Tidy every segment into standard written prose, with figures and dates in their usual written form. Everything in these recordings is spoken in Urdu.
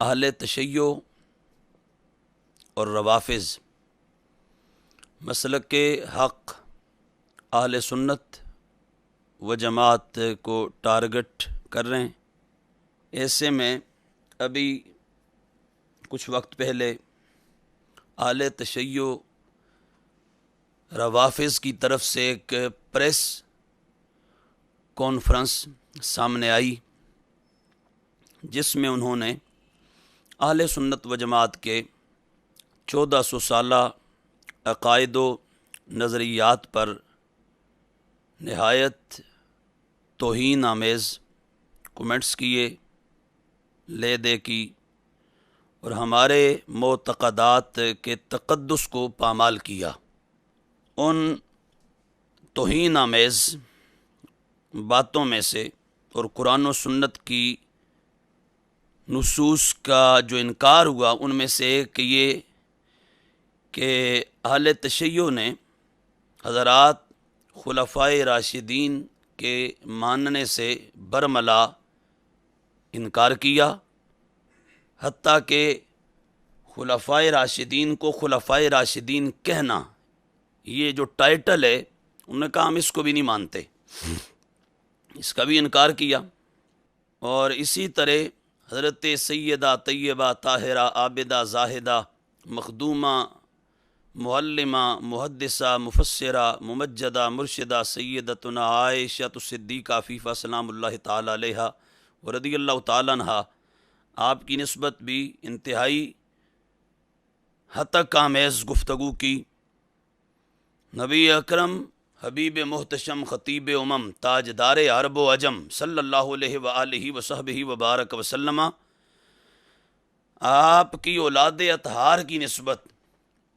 اہل تشیع اور روافض مسلک حق اہل سنت و جماعت کو ٹارگٹ کر رہے ہیں۔ ایسے میں ابھی کچھ وقت پہلے اہل تشیع روافض کی طرف سے ایک پریس کانفرنس سامنے آئی جس میں انہوں نے اہل سنت و جماعت کے 1400 سالہ عقائد و نظریات پر نہایت توہین آمیز کومنٹس کیے، لے دے کی، اور ہمارے معتقدات کے تقدس کو پامال کیا۔ ان توہین آمیز باتوں میں سے اور قرآن و سنت کی نصوص کا جو انکار ہوا ان میں سے ایک یہ کہ اہل تشیع نے حضرات خلفائے راشدین کے ماننے سے برملا انکار کیا، حتیٰ کہ خلفائے راشدین کو خلفائے راشدین کہنا یہ جو ٹائٹل ہے انہوں نے کہا ہم اس کو بھی نہیں مانتے، اس کا بھی انکار کیا۔ اور اسی طرح حضرت سیدہ طیبہ طاہرہ عابدہ زاہدہ مخدومہ معلمہ محدثہ مفسرہ ممجدہ مرشدہ سیدتنا عائشہ صدیقہ عفیفہ سلام اللہ تعالی علیہا و رضی اللہ تعالی عنہا، آپ کی نسبت بھی انتہائی ہتک آمیز گفتگو کی۔ نبی اکرم حبیب محتشم خطیب امم تاجدار عرب و عجم صلی اللہ علیہ وآلہ وصحبہ وبارک وسلم آپ کی اولاد اطہار کی نسبت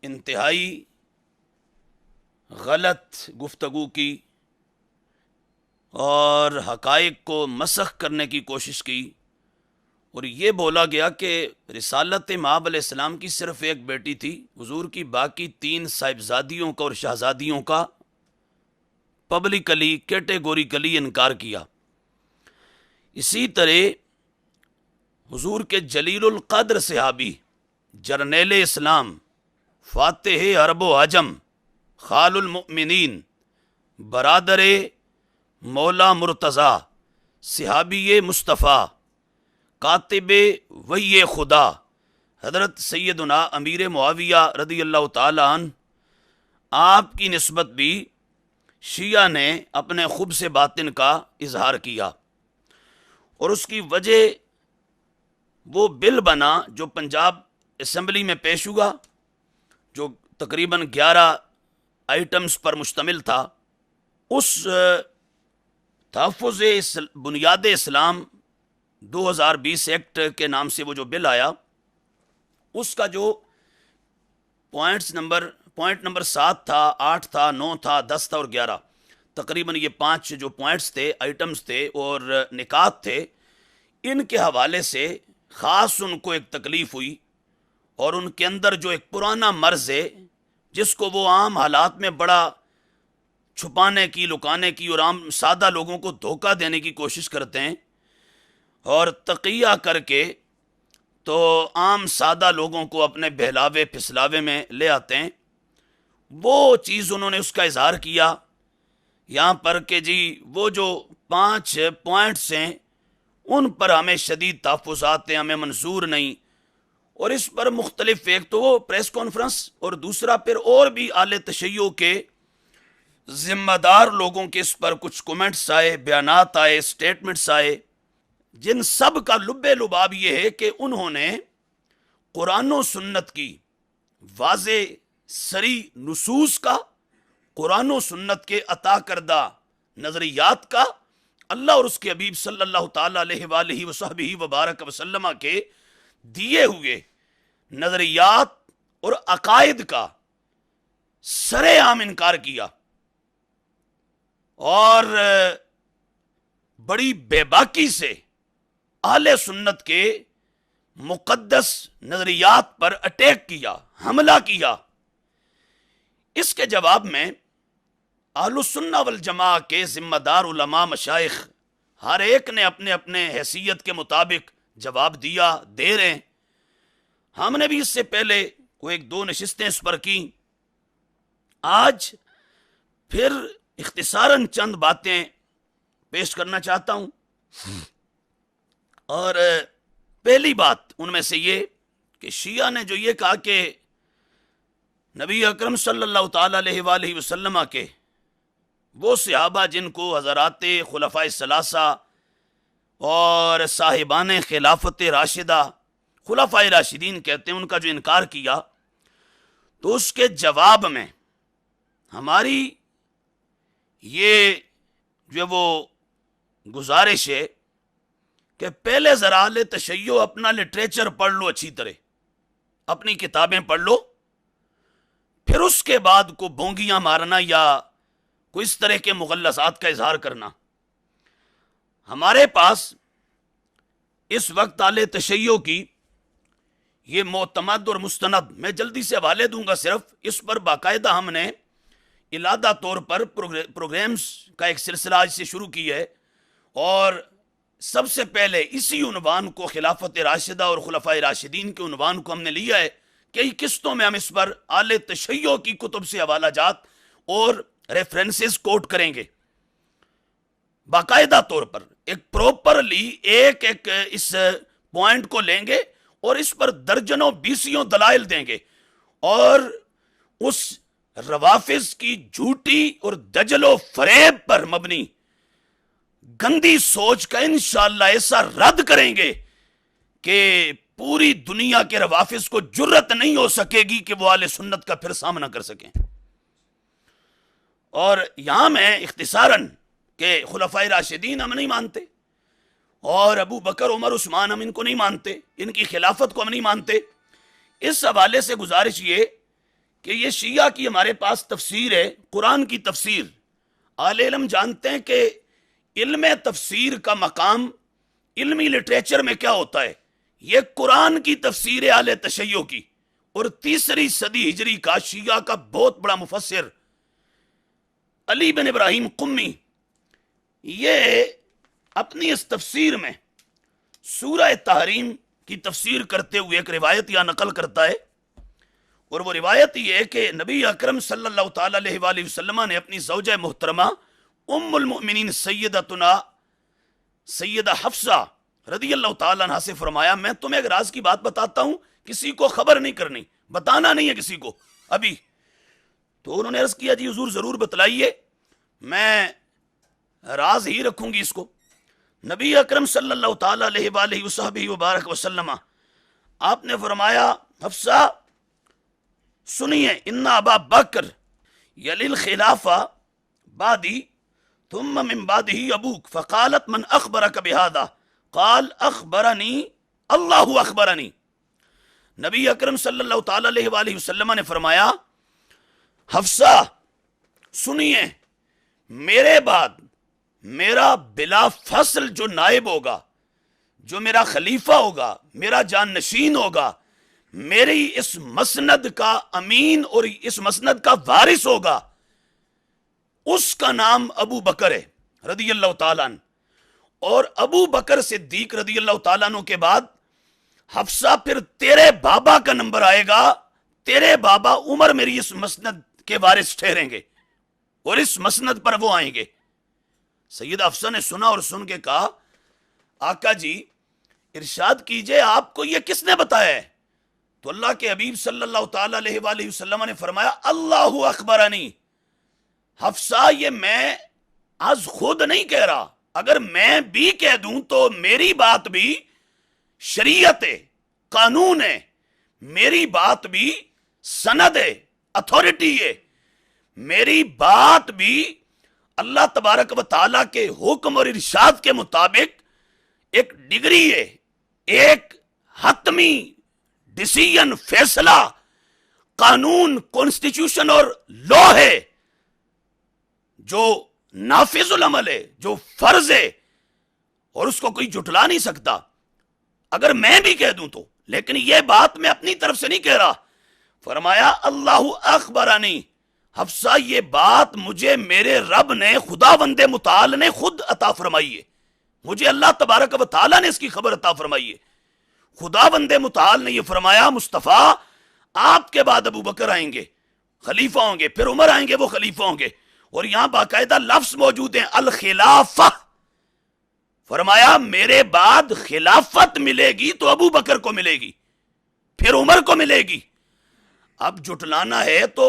انتہائی غلط گفتگو کی اور حقائق کو مسخ کرنے کی کوشش کی، اور یہ بولا گیا کہ رسالت مآب علیہ السلام کی صرف ایک بیٹی تھی، حضور کی باقی 3 صاحبزادیوں کا اور شہزادیوں کا پبلکلی کیٹیگوریکلی انکار کیا۔ اسی طرح حضور کے جلیل القدر صحابی جرنیل اسلام فاتح عرب و عجم خال المؤمنین برادر مولا مرتضیٰ صحابی مصطفیٰ کاتب وحی خدا حضرت سیدنا امیر معاویہ رضی اللہ تعالی عنہ، آپ کی نسبت بھی شیعہ نے اپنے خبث باطن کا اظہار کیا، اور اس کی وجہ وہ بل بنا جو پنجاب اسمبلی میں پیش ہوا، جو تقریباً 11 آئٹمز پر مشتمل تھا۔ اس تحفظ بنیاد اسلام 2020 ایکٹ کے نام سے وہ جو بل آیا، اس کا جو پوائنٹ نمبر 7 تھا، 8 تھا، 9 تھا، 10 تھا اور 11، تقریباً یہ 5 جو پوائنٹس تھے، آئٹمز تھے اور نکات تھے، ان کے حوالے سے خاص ان کو ایک تکلیف ہوئی، اور ان کے اندر جو ایک پرانا مرض ہے جس کو وہ عام حالات میں بڑا چھپانے کی، لکانے کی اور عام سادہ لوگوں کو دھوکہ دینے کی کوشش کرتے ہیں، اور تقیہ کر کے تو عام سادہ لوگوں کو اپنے بہلاوے پھسلاوے میں لے آتے ہیں۔ وہ چیز انہوں نے اس کا اظہار کیا یہاں پر کہ جی وہ جو 5 پوائنٹس ہیں ان پر ہمیں شدید تحفظات ہیں، ہمیں منظور نہیں، اور اس پر مختلف، ایک تو وہ پریس کانفرنس اور دوسرا پھر اور بھی اہل تشیع کے ذمہ دار لوگوں کے اس پر کچھ کومنٹس آئے، بیانات آئے، سٹیٹمنٹس آئے، جن سب کا لب لباب یہ ہے کہ انہوں نے قرآن و سنت کی واضح صریح نصوص کا، قرآن و سنت کے عطا کردہ نظریات کا، اللہ اور اس کے حبیب صلی اللہ تعالی علیہ وآلہ وصحبہ وبارک وسلم کے دیے ہوئے نظریات اور عقائد کا سر عام انکار کیا، اور بڑی بے باکی سے اہل سنت کے مقدس نظریات پر اٹیک کیا، حملہ کیا۔ اس کے جواب میں اہل السنہ والجماعہ کے ذمہ دار علماء مشائخ ہر ایک نے اپنے اپنے حیثیت کے مطابق جواب دیا، دے رہے ہیں، ہم نے بھی اس سے پہلے کوئی ایک دو نشستیں اس پر کی. آج پھر اختصاراً چند باتیں پیش کرنا چاہتا ہوں. اور پہلی بات ان میں سے یہ کہ شیعہ نے جو یہ کہا کہ نبی اکرم صلی اللہ تعالی علیہ وآلہ وسلم کے وہ صحابہ جن کو حضرات خلفائے ثلاثہ اور صاحبان خلافت راشدہ خلفائے راشدین کہتے ہیں، ان کا جو انکار کیا، تو اس کے جواب میں ہماری یہ جو وہ گزارش ہے کہ پہلے ذرا اہل تشیع اپنا لٹریچر پڑھ لو، اچھی طرح اپنی کتابیں پڑھ لو، پھر اس کے بعد کو بونگیاں مارنا یا کوئی اس طرح کے مغلظات کا اظہار کرنا. ہمارے پاس اس وقت اہل تشیع کی یہ معتمد اور مستند، میں جلدی سے حوالے دوں گا، صرف اس پر باقاعدہ ہم نے علادہ طور پر پروگرامز کا ایک سلسلہ آج سے شروع کی ہے، اور سب سے پہلے اسی عنوان کو خلافت راشدہ اور خلفائے راشدین کے عنوان کو ہم نے لیا ہے. کئی قسطوں میں ہم اس پر اہل تشیع کی کتب سے حوالہ جات اور ریفرنسز کوٹ کریں گے، باقاعدہ طور پر ایک پروپرلی ایک اس پوائنٹ کو لیں گے اور اس پر درجنوں بیسیوں دلائل دیں گے، اور اس روافظ کی جھوٹی اور دجل و فریب پر مبنی گندی سوچ کا انشاءاللہ ایسا رد کریں گے کہ پوری دنیا کے روافظ کو جرت نہیں ہو سکے گی کہ وہ اہل سنت کا پھر سامنا کر سکیں. اور یہاں میں اختصاراً کہ خلفائے راشدین ہم نہیں مانتے، اور ابو بکر عمر عثمان ہم ان کو نہیں مانتے، ان کی خلافت کو ہم نہیں مانتے. اس حوالے سے گزارش یہ کہ یہ شیعہ کی ہمارے پاس تفسیر ہے، قرآن کی تفسیر. اہل علم جانتے ہیں کہ علم تفسیر کا مقام علمی لٹریچر میں کیا ہوتا ہے. یہ قرآن کی تفسیر ہے اہل تشیع کی، اور 3 صدی ہجری کا شیعہ کا بہت بڑا مفسر علی بن ابراہیم قمی، یہ اپنی اس تفسیر میں سورہ تحریم کی تفسیر کرتے ہوئے ایک روایت یا نقل کرتا ہے، اور وہ روایت یہ ہے کہ نبی اکرم صلی اللہ تعالی علیہ وآلہ وسلم نے اپنی زوجہ محترمہ ام المؤمنین سیدہ حفصہ رضی اللہ تعالیٰ عنہ سے فرمایا، میں تمہیں ایک راز کی بات بتاتا ہوں، کسی کو خبر نہیں کرنی، بتانا نہیں ہے کسی کو ابھی. تو انہوں نے عرض کیا، جی حضور ضرور بتلائیے، میں راز ہی رکھوں گی اس کو. نبی اکرم صلی اللہ تعالی علیہ وآلہ وصحبہ وبارک وسلم آپ نے فرمایا، حفصہ سنیے، ان ابا بکر یلی الخلافہ بعدی ثم من بعدہ ابوک، فقالت من اخبرک بہذا، قال اخبرنی اللہ اخبرنی. نبی اکرم صلی اللہ تعالی علیہ وآلہ وسلم نے فرمایا، حفصہ سنیے، میرے بعد میرا بلا فصل جو نائب ہوگا، جو میرا خلیفہ ہوگا، میرا جان نشین ہوگا، میری اس مسند کا امین اور اس مسند کا وارث ہوگا، اس کا نام ابو بکر ہے رضی اللہ تعالیٰ عنہ. اور ابو بکر صدیق رضی اللہ تعالیٰ عنہ کے بعد حفصہ پھر تیرے بابا کا نمبر آئے گا، تیرے بابا عمر میری اس مسند کے وارث ٹھہریں گے اور اس مسند پر وہ آئیں گے. سید حفصہ نے سنا اور سن کے کہا، آقا جی ارشاد کیجئے آپ کو یہ کس نے بتایا ہے؟ تو اللہ کے حبیب صلی اللہ تعالی علیہ وآلہ وسلم نے فرمایا، اللہ اخبرنی. حفصہ یہ میں آج خود نہیں کہہ رہا، اگر میں بھی کہہ دوں تو میری بات بھی شریعت ہے، قانون ہے، میری بات بھی سند ہے، اتھارٹی ہے، میری بات بھی اللہ تبارک و تعالیٰ کے حکم اور ارشاد کے مطابق ایک ڈگری ہے، ایک حتمی ڈیسیژن، فیصلہ، قانون، کانسٹیٹیوشن اور لا ہے جو نافذ العمل ہے، جو فرض ہے، اور اس کو کوئی جھٹلا نہیں سکتا اگر میں بھی کہہ دوں تو. لیکن یہ بات میں اپنی طرف سے نہیں کہہ رہا. فرمایا اللہ اخبرانی، حفصہ یہ بات مجھے میرے رب نے، خداوند متعال نے خود عطا فرمائی ہے، مجھے اللہ تبارک و تعالیٰ نے اس کی خبر عطا فرمائی ہے. خداوند متعال نے یہ فرمایا مصطفیٰ آپ کے بعد ابو بکر آئیں گے خلیفہ ہوں گے، پھر عمر آئیں گے وہ خلیفہ ہوں گے، اور یہاں باقاعدہ لفظ موجود ہیں الخلافہ، فرمایا میرے بعد خلافت ملے گی تو ابو بکر کو ملے گی، پھر عمر کو ملے گی۔ اب جٹلانا ہے تو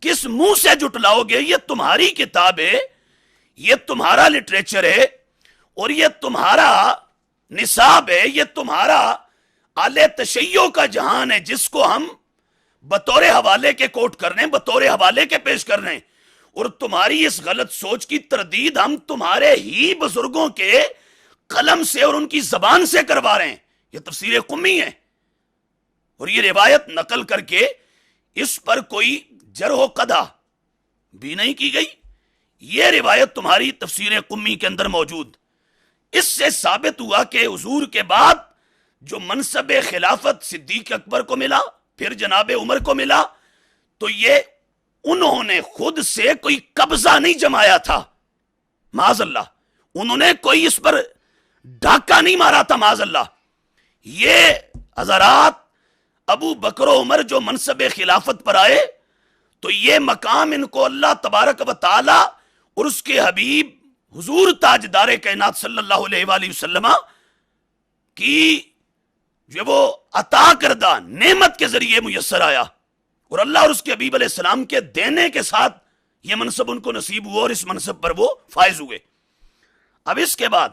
کس منہ سے جٹلاؤ گے؟ یہ تمہاری کتاب ہے، یہ تمہارا لٹریچر ہے، اور یہ تمہارا نصاب ہے، یہ تمہارا اعلی تشیع کا جہان ہے، جس کو ہم بطور حوالے کے کوٹ کر رہے ہیں، بطور حوالے کے پیش کر رہے ہیں، اور تمہاری اس غلط سوچ کی تردید ہم تمہارے ہی بزرگوں کے قلم سے اور ان کی زبان سے کروا رہے ہیں۔ یہ تفسیر قمی ہے، اور یہ روایت نقل کر کے اس پر کوئی جرح و قدح بھی نہیں کی گئی، یہ روایت تمہاری تفسیر قمی کے اندر موجود۔ اس سے ثابت ہوا کہ حضور کے بعد جو منصب خلافت صدیق اکبر کو ملا، پھر جناب عمر کو ملا، تو یہ انہوں نے خود سے کوئی قبضہ نہیں جمایا تھا، معاذ اللہ، انہوں نے کوئی اس پر ڈاکہ نہیں مارا تھا، معاذ اللہ۔ یہ حضرات ابو بکر و عمر جو منصب خلافت پر آئے تو یہ مقام ان کو اللہ تبارک و تعالی اور اس کے حبیب حضور تاجدار کائنات صلی اللہ علیہ وآلہ وسلم کی جو وہ عطا کردہ نعمت کے ذریعے میسر آیا، اور اللہ اور اس کے حبیب علیہ السلام کے دینے کے ساتھ یہ منصب ان کو نصیب ہوا، اور اس منصب پر وہ فائز ہوئے۔ اب اس کے بعد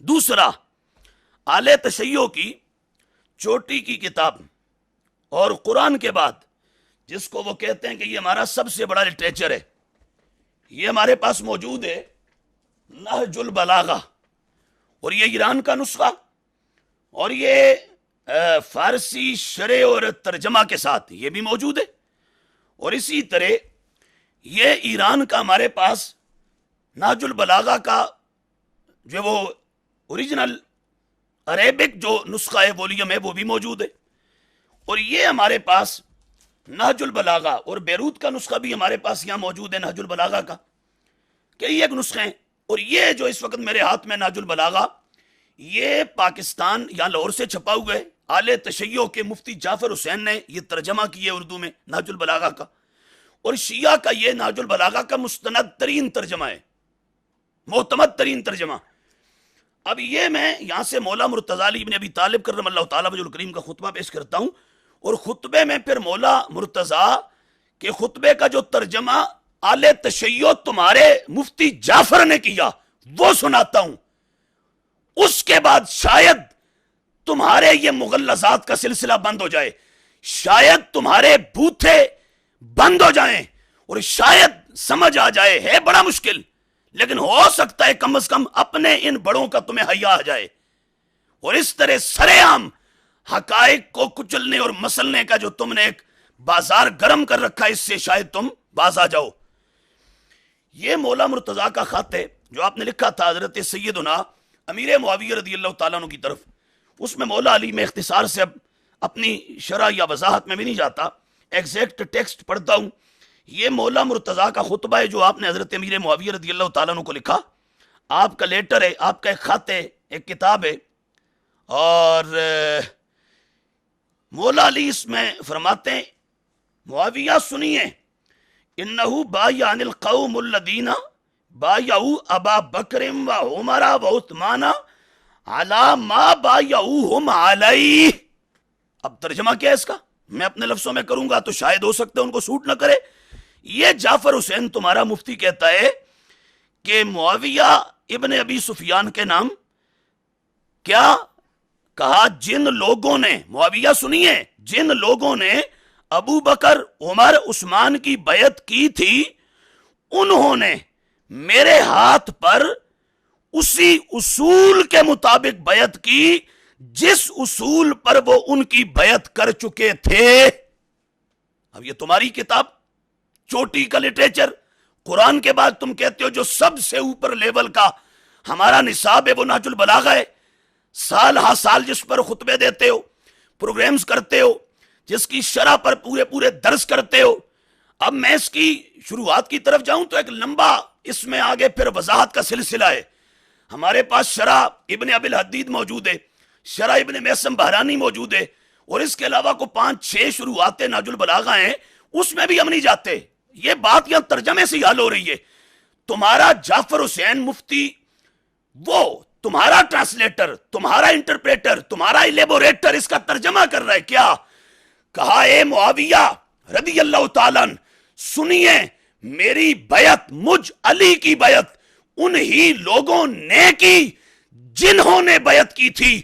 دوسرا اعلی تشیع کی چوٹی کی کتاب اور قرآن کے بعد جس کو وہ کہتے ہیں کہ یہ ہمارا سب سے بڑا لٹریچر ہے، یہ ہمارے پاس موجود ہے، نہج البلاغہ، اور یہ ایران کا نسخہ، اور یہ فارسی شرح اور ترجمہ کے ساتھ یہ بھی موجود ہے، اور اسی طرح یہ ایران کا ہمارے پاس نہج البلاغہ کا جو وہ اوریجنل عربک جو نسخہ ہے ولیوم ہے وہ بھی موجود ہے، اور یہ ہمارے پاس نہج البلاغہ اور بیروت کا نسخہ بھی ہمارے پاس یہاں موجود ہے، نہج البلاغہ کا، کئی ایک نسخے ہیں۔ اور یہ جو اس وقت میرے ہاتھ میں نہج البلاغہ، یہ پاکستان یا لاہور سے چھپا ہوا ہے، اعلی تشیع کے مفتی جعفر حسین نے یہ ترجمہ کیا اردو میں نہج البلاغہ کا، اور شیعہ کا یہ نہج البلاغہ کا مستند ترین ترجمہ ہے، معتمد ترین ترجمہ۔ اب یہ میں یہاں سے مولا مرتضی علی ابن ابی طالب کرم اللہ تعالیٰ وجہ الکریم کا خطبہ پیش کرتا ہوں، اور خطبے میں پھر مولا مرتضی کے خطبے کا جو ترجمہ اعلی تشیع تمہارے مفتی جعفر نے کیا وہ سناتا ہوں۔ اس کے بعد شاید تمہارے یہ مغلظات کا سلسلہ بند ہو جائے، شاید تمہارے بوتھے بند ہو جائیں، اور شاید سمجھ آ جائے، ہے بڑا مشکل، لیکن ہو سکتا ہے کم از کم اپنے ان بڑوں کا تمہیں حیا آ جائے، اور اس طرح سرے عام حقائق کو کچلنے اور مسلنے کا جو تم نے ایک بازار گرم کر رکھا ہے، اس سے شاید تم باز آ جاؤ۔ یہ مولا مرتضی کا خط ہے جو آپ نے لکھا تھا حضرت سیدنا امیر معاویہ رضی اللہ تعالیٰ عنہ کی طرف، اس میں مولا علی میں اختصار سے اب اپنی شرح یا وضاحت میں بھی نہیں جاتا، ایگزیکٹ ٹیکسٹ پڑھتا ہوں۔ یہ مولا مرتضی کا خطبہ ہے جو آپ نے حضرت امیر معاویہ رضی اللہ تعالیٰ عنہ کو لکھا، آپ کا لیٹر ہے، آپ کا ایک خط ہے، ایک کتاب ہے، اور مولا علی اس میں فرماتے ہیں معاویہ سنیے، انہو بایعن القوم الذین بایعوا ابا بکر و عمر و عثمان علی ما بایعوہم علیہ۔ اب ترجمہ کیا ہے اس کا؟ میں اپنے لفظوں میں کروں گا تو شاید ہو سکتا ہے ان کو سوٹ نہ کرے۔ یہ جعفر حسین تمہارا مفتی کہتا ہے کہ معاویہ ابن ابی سفیان کے نام کیا کہا؟ جن لوگوں نے، معاویہ سنیے، جن لوگوں نے ابو بکر عمر عثمان کی بیعت کی تھی، انہوں نے میرے ہاتھ پر اسی اصول کے مطابق بیعت کی جس اصول پر وہ ان کی بیعت کر چکے تھے۔ اب یہ تمہاری کتاب چوٹی کا لٹریچر، قرآن کے بعد تم کہتے ہو جو سب سے اوپر لیول کا ہمارا نصاب ہے وہ نہج البلاغہ ہے، سال ہا سال جس پر خطبے دیتے ہو، پروگرامز کرتے ہو، جس کی شرح پر پورے درس کرتے ہو۔ اب میں اس کی شروعات کی طرف جاؤں تو ایک لمبا اس میں آگے پھر وضاحت کا سلسلہ ہے۔ ہمارے پاس شرح ابن ابی الحدید موجود ہے، شرح ابن میسم بحرانی موجود ہے، اور اس کے علاوہ کو 5-6 شروعات نہج البلاغہ ہیں، اس میں بھی ہم نہیں جاتے. یہ بات یہاں ترجمے سے حل ہو رہی ہے. تمہارا جعفر حسین مفتی، وہ تمہارا ٹرانسلیٹر، تمہارا انٹرپریٹر، تمہارا ایلیبوریٹر اس کا ترجمہ کر رہا ہے. کیا کہا؟ اے معاویہ رضی اللہ تعالیٰ عنہ، سنیے میری بیعت، مجھ علی کی بیعت انہی لوگوں نے کی جنہوں نے بیعت کی تھی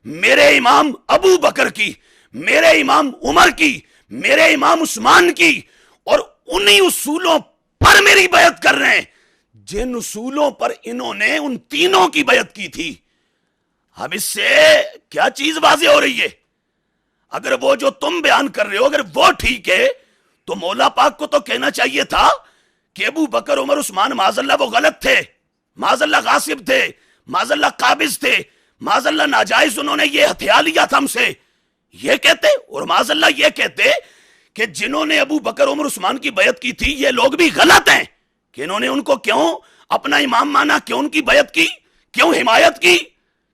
میرے امام ابو بکر کی، میرے امام عمر کی، میرے امام عثمان کی، اور انہی اصولوں پر میری بیعت کر رہے ہیں جن اصولوں پر انہوں نے ان تینوں کی بیعت کی تھی. اب اس سے کیا چیز واضح ہو رہی ہے؟ اگر وہ جو تم بیان کر رہے ہو اگر وہ ٹھیک ہے تو مولا پاک کو تو کہنا چاہیے تھا کہ ابو بکر عمر عثمان معاذ اللہ وہ غلط تھے، معاذ اللہ غاصب تھے، معاذ اللہ قابض تھے، معاذ اللہ ناجائز انہوں نے یہ ہتھیار لیا تھا ہم سے، یہ کہتے. اور معاذ اللہ یہ کہتے کہ جنہوں نے ابو بکر عمر عثمان کی بیعت کی تھی یہ لوگ بھی غلط ہیں، کہ انہوں نے ان کو کیوں اپنا امام مانا، کیوں ان کی بیعت کی، کیوں حمایت کی.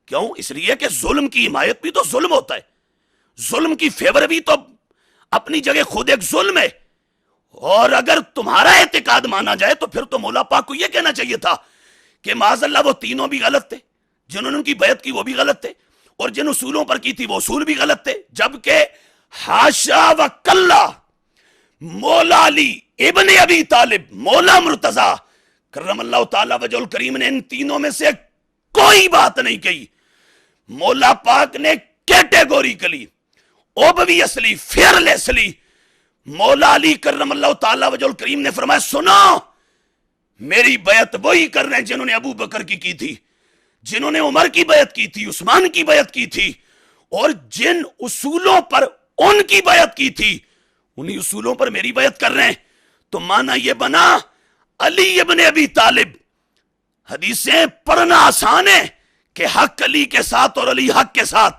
کیوں؟ اس لیے کہ ظلم کی حمایت بھی تو ظلم ہوتا ہے، ظلم کی فیور بھی تو اپنی جگہ خود ایک ظلم ہے. اور اگر تمہارا اعتقاد مانا جائے تو پھر تو مولا پاک کو یہ کہنا چاہیے تھا کہ معاذ اللہ وہ تینوں بھی غلط تھے، جنہوں نے ان کی بیعت کی وہ بھی غلط تھے، اور جن اصولوں پر کی تھی وہ اصول بھی غلط تھے. جبکہ حاشا و کلا مولا علی ابن ابی طالب، مولا مرتضی کرم اللہ تعالی وجہ الکریم نے ان تینوں میں سے کوئی بات نہیں کہی. مولا پاک نے کیٹیگوریکلی، اوبویسلی، فیئرلیسلی مولا علی کرم اللہ تعالی وجہ الکریم نے فرمایا سنو میری بیعت وہی کر رہے ہیں جنہوں نے ابو بکر کی تھی، جنہوں نے عمر کی بیعت کی تھی، عثمان کی بیعت کی تھی، اور جن اصولوں پر ان کی بیعت کی تھی انہی اصولوں پر میری بیعت کر رہے ہیں. تو مانا یہ بنا علی ابن ابی طالب. حدیثیں پڑھنا آسان ہے کہ حق علی کے ساتھ اور علی حق کے ساتھ،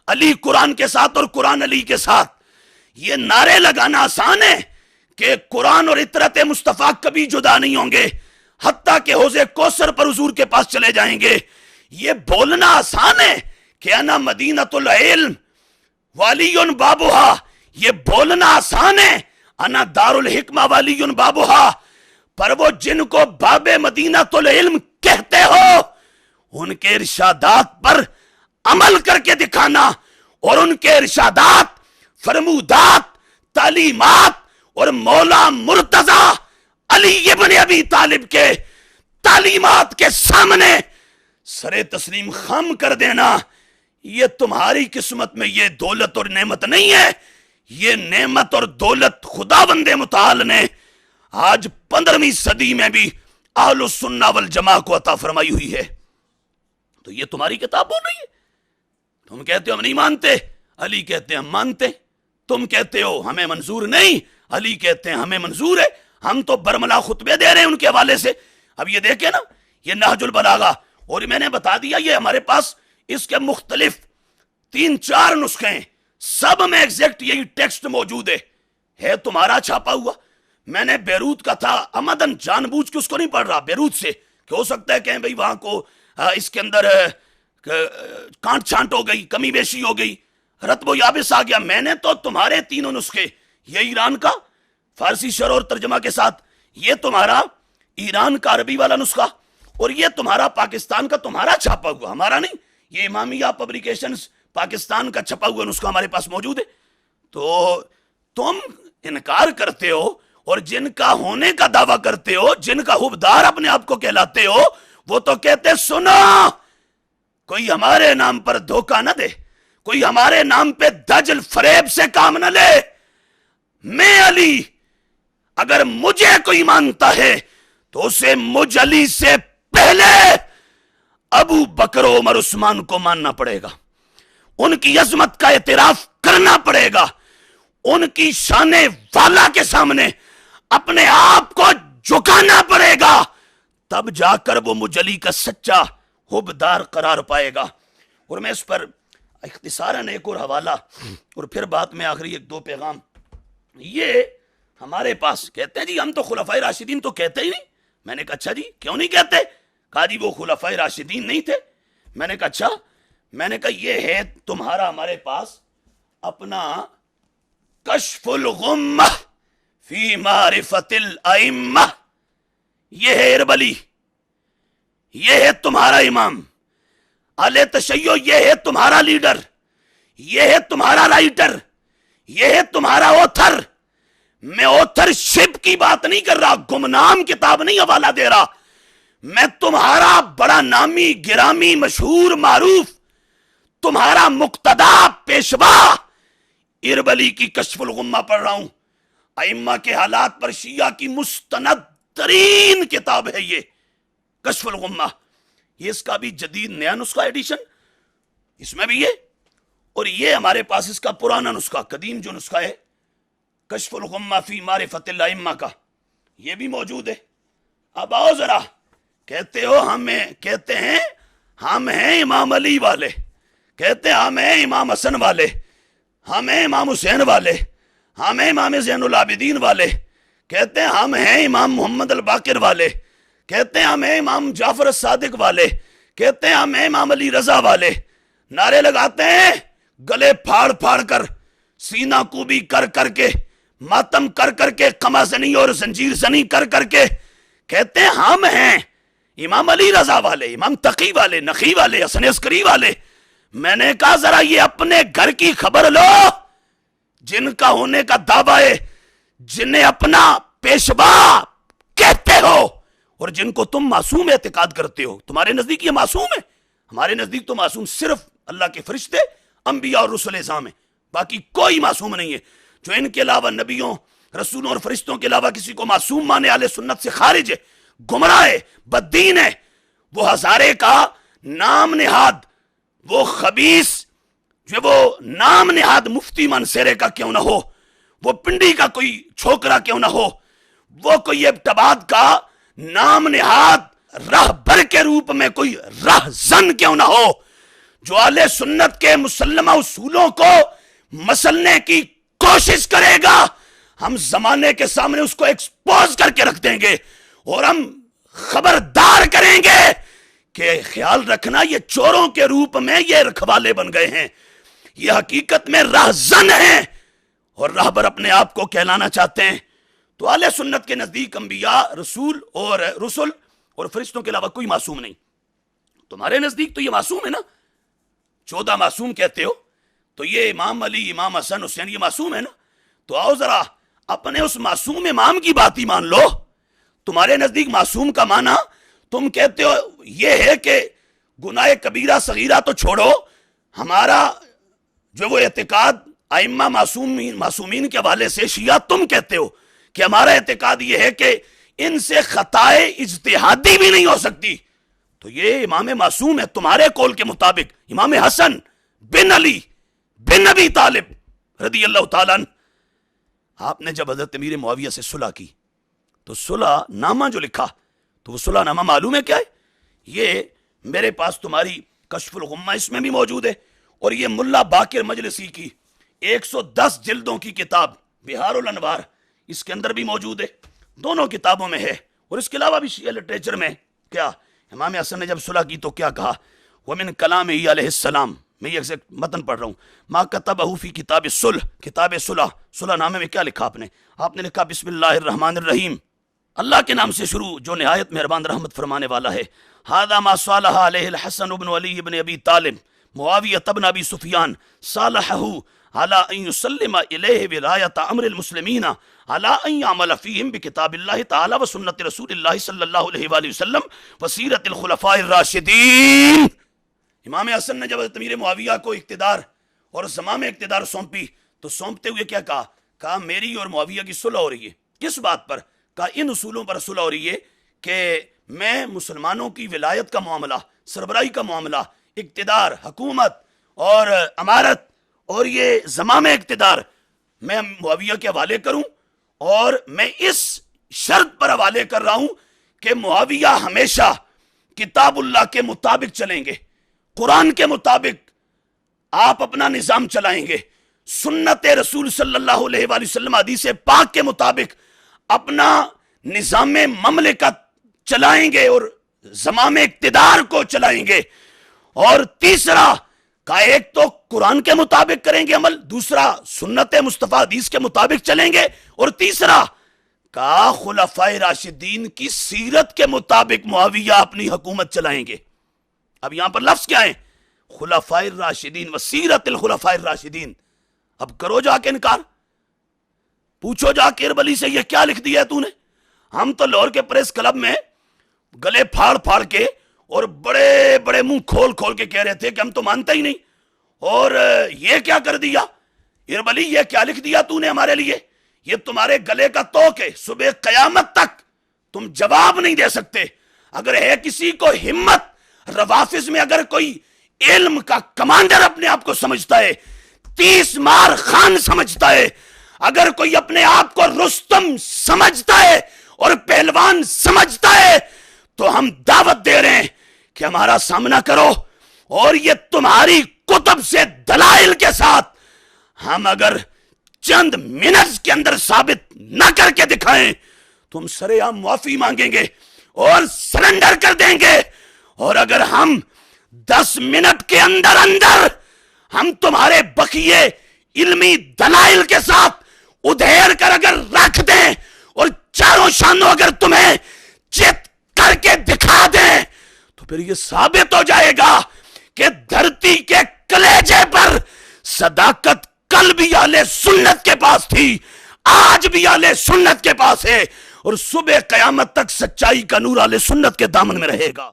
علی قرآن کے ساتھ اور قرآن علی کے ساتھ. یہ نعرے لگانا آسان ہے کہ قرآن اور اطرت مصطفیٰ کبھی جدا نہیں ہوں گے، حتیٰ کہ حوض کوثر پر حضور کے پاس چلے جائیں گے. یہ بولنا آسان ہے کہ انا مدینۃ العلم والی بابوہا، یہ بولنا آسان ہے انا دار الحکمہ والی بابوہا، پر وہ جن کو باب مدینۃ العلم کہتے ہو ان کے ارشادات پر عمل کر کے دکھانا، اور ان کے ارشادات، فرمودات، تعلیمات اور مولا مرتضی علی ابن ابی طالب کے تعلیمات کے سامنے سر تسلیم خم کر دینا، یہ تمہاری قسمت میں یہ دولت اور نعمت نہیں ہے. یہ نعمت اور دولت خداوند متعال نے آج 15ویں صدی میں بھی اہل السنہ والجماعہ کو عطا فرمائی ہوئی ہے. تو یہ تمہاری کتاب بول رہی ہے. تم کہتے ہو ہم نہیں مانتے، علی کہتے ہیں ہم مانتے. تم کہتے ہو ہمیں منظور نہیں، علی کہتے ہیں ہمیں منظور ہے. ہم تو برملا خطبے دے رہے ہیں ان کے حوالے سے. اب یہ دیکھیں نا، یہ نہج البلاغہ، اور میں نے بتا دیا یہ ہمارے پاس اس کے مختلف 3-4 نسخے ہیں، سب میں ایگزیکٹ یہی ٹیکسٹ موجود ہے تمہارا چھاپا ہوا. میں نے بیروت کا تھا، امدن جان بوجھ کے اس کو نہیں پڑھ رہا بیروت سے، کہ ہو سکتا ہے کہ بھئی وہاں کو اس کے اندر کانٹ چھانٹ ہو گئی، کمی بیشی ہو گئی، رتب و یابس آ گیا. میں نے تو تمہارے تینوں نسخے، یہ ایران کا فارسی شرح اور ترجمہ کے ساتھ، یہ تمہارا ایران کا عربی والا نسخہ، اور یہ تمہارا پاکستان کا تمہارا چھاپا ہوا، ہمارا نہیں. یہ امامیہ پبلیکیشنز پاکستان کا چھپا ہوا نسخہ ہمارے پاس موجود ہے. تو تم انکار کرتے ہو اور جن کا ہونے کا دعویٰ کرتے ہو، جن کا حبدار اپنے آپ کو کہلاتے ہو، وہ تو کہتے سنو کوئی ہمارے نام پر دھوکہ نہ دے، کوئی ہمارے نام پہ دجل فریب سے کام نہ لے. میں علی، اگر مجھے کوئی مانتا ہے تو اسے مجھ علی سے پہلے ابو بکر و عمر عثمان کو ماننا پڑے گا، ان کی عظمت کا اعتراف کرنا پڑے گا، ان کی شان والا کے سامنے اپنے آپ کو جھکانا پڑے گا، تب جا کر وہ مجھ علی کا سچا حبدار قرار پائے گا. اور میں اس پر اختصاراً ایک اور حوالہ اور پھر بعد میں آخری 1-2 پیغام. یہ ہمارے پاس کہتے ہیں جی ہم تو خلفائے راشدین تو کہتے ہی نہیں. میں نے کہا اچھا جی کیوں نہیں کہتے؟ کہا جی وہ خلفائے راشدین نہیں تھے. میں نے کہا اچھا، میں نے کہا یہ ہے تمہارا ہمارے پاس اپنا کشف الغمہ فی معرفت الائمہ، یہ ہے اربلی، یہ ہے تمہارا امام اہل تشیع، یہ ہے تمہارا لیڈر، یہ ہے تمہارا رائٹر، یہ ہے تمہارا اوتھر۔ میں اوتھر شپ کی بات نہیں کر رہا، گمنام کتاب نہیں حوالہ دے رہا، میں تمہارا بڑا نامی گرامی مشہور معروف تمہارا مقتدا پیشوا اربلی کی کشف الغمہ پڑھ رہا ہوں۔ ائمہ کے حالات پر شیعہ کی مستند ترین کتاب ہے یہ کشف الغمہ۔ یہ اس کا بھی جدید نیا نسخہ ایڈیشن، اس میں بھی یہ، اور یہ ہمارے پاس اس کا پرانا نسخہ، قدیم جو نسخہ ہے کشف الغمہ فی معرفت الائمہ کا، یہ بھی موجود ہے۔ اب آؤ ذرا، کہتے ہو کہتے ہیں ہم ہیں امام علی والے، کہتے ہیں ہم ہیں امام حسن والے، ہم ہیں امام حسین والے، ہم ہیں امام زین العابدین والے، کہتے ہیں ہم ہیں امام محمد الباقر والے، کہتے ہیں ہم ہیں امام جعفر الصادق والے، کہتے ہیں ہم ہیں امام علی رضا والے، نعرے لگاتے ہیں گلے پھاڑ پھاڑ کر، سینہ کوبی کر کر کے، ماتم کر کر کے، قمع زنی اور زنجیر زنی کر کر کے، کہتے ہیں ہم ہیں امام علی رضا والے، امام تقی والے، نقی والے، حسن عسکری والے۔ میں نے کہا ذرا یہ اپنے گھر کی خبر لو، جن کا ہونے کا دعویٰ ہے، جنہیں اپنا پیشوا کہتے ہو اور جن کو تم معصوم اعتقاد کرتے ہو۔ تمہارے نزدیک یہ معصوم ہے، ہمارے نزدیک تو معصوم صرف اللہ کے فرشتے، انبیاء اور رسول اعظام ہیں، باقی کوئی معصوم نہیں ہے۔ جو ان کے علاوہ نبیوں، رسولوں اور فرشتوں کے علاوہ کسی کو معصوم مانے اہل سنت سے خارج ہے، گمراہ ہے، بددین ہے۔ وہ ہزارے کا نام نہاد، وہ خبیث جو وہ نام نہاد مفتی منصرے کا کیوں نہ ہو، وہ پنڈی کا کوئی چھوکرا کیوں نہ ہو، وہ کوئی ابتباد کا نام نہاد راہبر کے روپ میں کوئی راہزن کیوں نہ ہو، جو اہل سنت کے مسلمہ اصولوں کو مسلنے کی کوشش کرے گا، ہم زمانے کے سامنے اس کو ایکسپوز کر کے رکھ دیں گے اور ہم خبردار کریں گے کہ خیال رکھنا یہ چوروں کے روپ میں یہ رکھوالے بن گئے ہیں، یہ حقیقت میں راہزن ہیں اور راہبر اپنے آپ کو کہلانا چاہتے ہیں۔ تو اہل سنت کے نزدیک انبیاء، رسول اور فرشتوں کے علاوہ کوئی معصوم نہیں۔ تمہارے نزدیک تو یہ معصوم ہے نا، 14 معصوم کہتے ہو، تو یہ امام علی، امام حسن، حسین یہ معصوم ہے نا، تو آؤ ذرا اپنے اس معصوم امام کی بات ہی مان لو۔ تمہارے نزدیک معصوم کا معنی تم کہتے ہو یہ ہے کہ گناہ کبیرہ صغیرہ تو چھوڑو، ہمارا جو وہ اعتقاد ائمہ معصومین کے حوالے سے شیعہ تم کہتے ہو کہ ہمارا اعتقاد یہ ہے کہ ان سے خطائے اجتہادی بھی نہیں ہو سکتی، تو یہ امام معصوم ہے تمہارے قول کے مطابق، امام حسن بن علی بن ابی طالب رضی اللہ تعالیٰ عنہ۔ آپ نے جب حضرت امیر معاویہ سے صلح کی تو صلح نامہ جو لکھا، تو وہ صلح نامہ معلوم ہے کیا ہے؟ یہ میرے پاس تمہاری کشف الغمہ اس میں بھی موجود ہے، اور یہ ملا باقر مجلسی کی 110 جلدوں کی کتاب بہار الانوار اس کے اندر بھی موجود ہے، دونوں کتابوں میں ہے۔ اور اس کے علاوہ بھی شیعہ لٹریچر میں کیا امام حسن نے جب صلح کی تو کیا کہا، وَمِن كَلَامِهِ علیہ السلام، میں یہ متن پڑھ رہا ہوں، ما کتبہ فی کتاب الصلح، کتاب صلح نامے میں کیا لکھا آپ نے لکھا بسم اللہ الرحمن الرحیم، اللہ کے نام سے شروع جو نہایت مہربان رحمت فرمانے والا ہے۔ هذا ما صالح علیہ الحسن بن علی بن ابی طالب معاویہ بن ابی سفیان صالحہ على ان يسلم الیہ ولایۃ امر المسلمین على ان يعمل فیہم بکتاب اللہ تعالی وسنت رسول اللہ صلی اللہ علیہ وآلہ وسلم وسیرت الخلفاء الراشدین۔ امام حسن نے جب امیر معاویہ کو اقتدار اور زمام اقتدار سونپی تو سونپتے ہوئے کیا کہا میری اور معاویہ کی صلح ہو رہی ہے، کس بات پر؟ کہا ان اصولوں پر صلح ہو رہی ہے کہ میں مسلمانوں کی ولایت کا معاملہ، سربراہی کا معاملہ، اقتدار، حکومت اور امارت اور یہ زمام اقتدار میں معاویہ کے حوالے کروں، اور میں اس شرط پر حوالے کر رہا ہوں کہ معاویہ ہمیشہ کتاب اللہ کے مطابق چلیں گے، قرآن کے مطابق آپ اپنا نظام چلائیں گے، سنت رسول صلی اللہ علیہ وآلہ وسلم حدیث پاک کے مطابق اپنا نظام مملکت چلائیں گے اور زمام اقتدار کو چلائیں گے۔ اور تیسرا کہا ایک تو قرآن کے مطابق کریں گے عمل، دوسرا سنت مصطفیٰ حدیث کے مطابق چلیں گے، اور تیسرا کہا خلفائے راشدین کی سیرت کے مطابق معاویہ اپنی حکومت چلائیں گے۔ اب یہاں پر لفظ کیا ہے؟ خلفائے الراشدین وسیرت الخلفائے الراشدین۔ اب کرو جا کے انکار، پوچھو جا کے اربلی سے یہ کیا لکھ دیا ہے تو نے؟ ہم تو لاہور کے پریس کلب میں گلے پھاڑ پھاڑ کے اور بڑے بڑے منہ کھول کھول کے کہہ رہے تھے کہ ہم تو مانتے ہی نہیں، اور یہ کیا کر دیا اربلی، یہ کیا لکھ دیا تو نے ہمارے لیے؟ یہ تمہارے گلے کا توق ہے، صبح قیامت تک تم جواب نہیں دے سکتے۔ اگر ہے کسی کو ہمت، روافظ میں اگر کوئی علم کا کمانڈر اپنے آپ کو سمجھتا ہے، 30 مار خان سمجھتا ہے، اگر کوئی اپنے آپ کو رستم سمجھتا ہے اور پہلوان سمجھتا ہے، تو ہم دعوت دے رہے ہیں کہ ہمارا سامنا کرو، اور یہ تمہاری کتب سے دلائل کے ساتھ ہم اگر چند منٹس کے اندر ثابت نہ کر کے دکھائیں تو ہم سرے عام معافی مانگیں گے اور سرنڈر کر دیں گے، اور اگر ہم 10 منٹ کے اندر اندر ہم تمہارے بقیے علمی دلائل کے ساتھ ادھیر کر اگر رکھ دیں اور چاروں شانوں اگر تمہیں چت کر کے دکھا دیں، تو پھر یہ ثابت ہو جائے گا کہ دھرتی کے کلیجے پر صداقت کل بھی اہل سنت کے پاس تھی، آج بھی اہل سنت کے پاس ہے، اور صبح قیامت تک سچائی کا نور اہل سنت کے دامن میں رہے گا۔